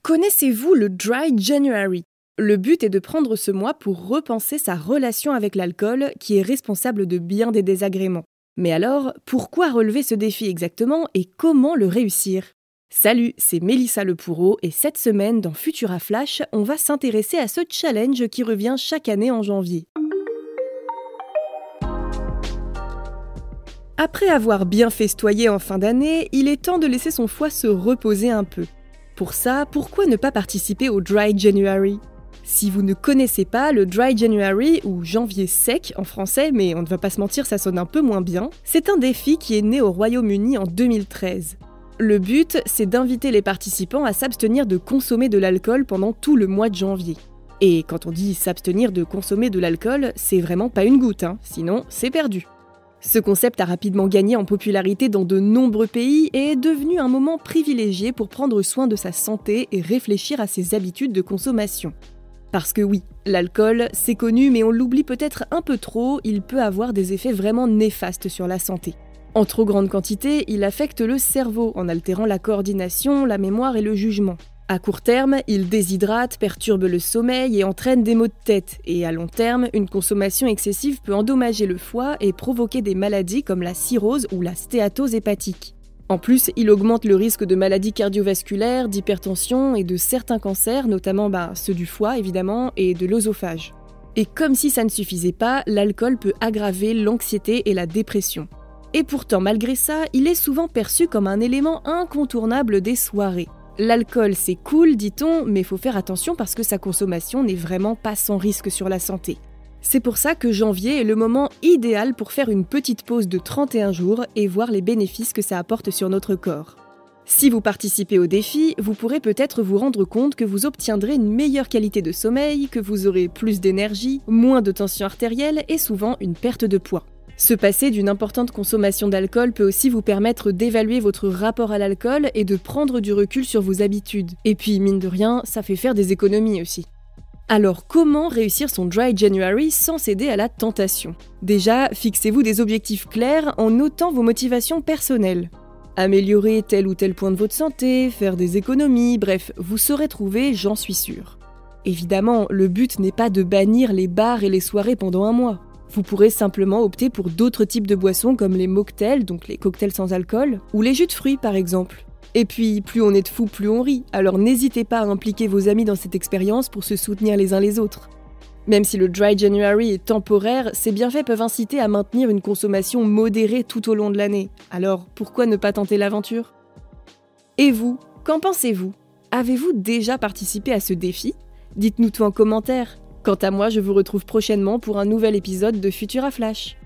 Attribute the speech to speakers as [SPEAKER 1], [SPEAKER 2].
[SPEAKER 1] Connaissez-vous le Dry January? Le but est de prendre ce mois pour repenser sa relation avec l'alcool qui est responsable de bien des désagréments. Mais alors, pourquoi relever ce défi exactement et comment le réussir? Salut, c'est Mélissa Lepoureau et cette semaine dans Futura Flash, on va s'intéresser à ce challenge qui revient chaque année en janvier. Après avoir bien festoyé en fin d'année, il est temps de laisser son foie se reposer un peu. Pour ça, pourquoi ne pas participer au Dry January? Si vous ne connaissez pas, le Dry January, ou janvier sec en français, mais on ne va pas se mentir, ça sonne un peu moins bien, c'est un défi qui est né au Royaume-Uni en 2013. Le but, c'est d'inviter les participants à s'abstenir de consommer de l'alcool pendant tout le mois de janvier. Et quand on dit s'abstenir de consommer de l'alcool, c'est vraiment pas une goutte, sinon c'est perdu. Ce concept a rapidement gagné en popularité dans de nombreux pays et est devenu un moment privilégié pour prendre soin de sa santé et réfléchir à ses habitudes de consommation. Parce que oui, l'alcool, c'est connu, mais on l'oublie peut-être un peu trop, il peut avoir des effets vraiment néfastes sur la santé. En trop grande quantité, il affecte le cerveau en altérant la coordination, la mémoire et le jugement. À court terme, il déshydrate, perturbe le sommeil et entraîne des maux de tête. Et à long terme, une consommation excessive peut endommager le foie et provoquer des maladies comme la cirrhose ou la stéatose hépatique. En plus, il augmente le risque de maladies cardiovasculaires, d'hypertension et de certains cancers, notamment ceux du foie évidemment, et de l'œsophage. Et comme si ça ne suffisait pas, l'alcool peut aggraver l'anxiété et la dépression. Et pourtant, malgré ça, il est souvent perçu comme un élément incontournable des soirées. L'alcool, c'est cool, dit-on, mais il faut faire attention parce que sa consommation n'est vraiment pas sans risque sur la santé. C'est pour ça que janvier est le moment idéal pour faire une petite pause de 31 jours et voir les bénéfices que ça apporte sur notre corps. Si vous participez au défi, vous pourrez peut-être vous rendre compte que vous obtiendrez une meilleure qualité de sommeil, que vous aurez plus d'énergie, moins de tension artérielle et souvent une perte de poids. Se passer d'une importante consommation d'alcool peut aussi vous permettre d'évaluer votre rapport à l'alcool et de prendre du recul sur vos habitudes. Et puis, mine de rien, ça fait faire des économies aussi. Alors, comment réussir son Dry January sans céder à la tentation? Déjà, fixez-vous des objectifs clairs en notant vos motivations personnelles. Améliorer tel ou tel point de votre santé, faire des économies, bref, vous saurez trouver, j'en suis sûre. Évidemment, le but n'est pas de bannir les bars et les soirées pendant un mois. Vous pourrez simplement opter pour d'autres types de boissons comme les mocktails, donc les cocktails sans alcool, ou les jus de fruits par exemple. Et puis, plus on est de fous, plus on rit, alors n'hésitez pas à impliquer vos amis dans cette expérience pour se soutenir les uns les autres. Même si le Dry January est temporaire, ces bienfaits peuvent inciter à maintenir une consommation modérée tout au long de l'année. Alors, pourquoi ne pas tenter l'aventure? Et vous, qu'en pensez-vous? Avez-vous déjà participé à ce défi? Dites-nous tout en commentaire. Quant à moi, je vous retrouve prochainement pour un nouvel épisode de Futura Flash.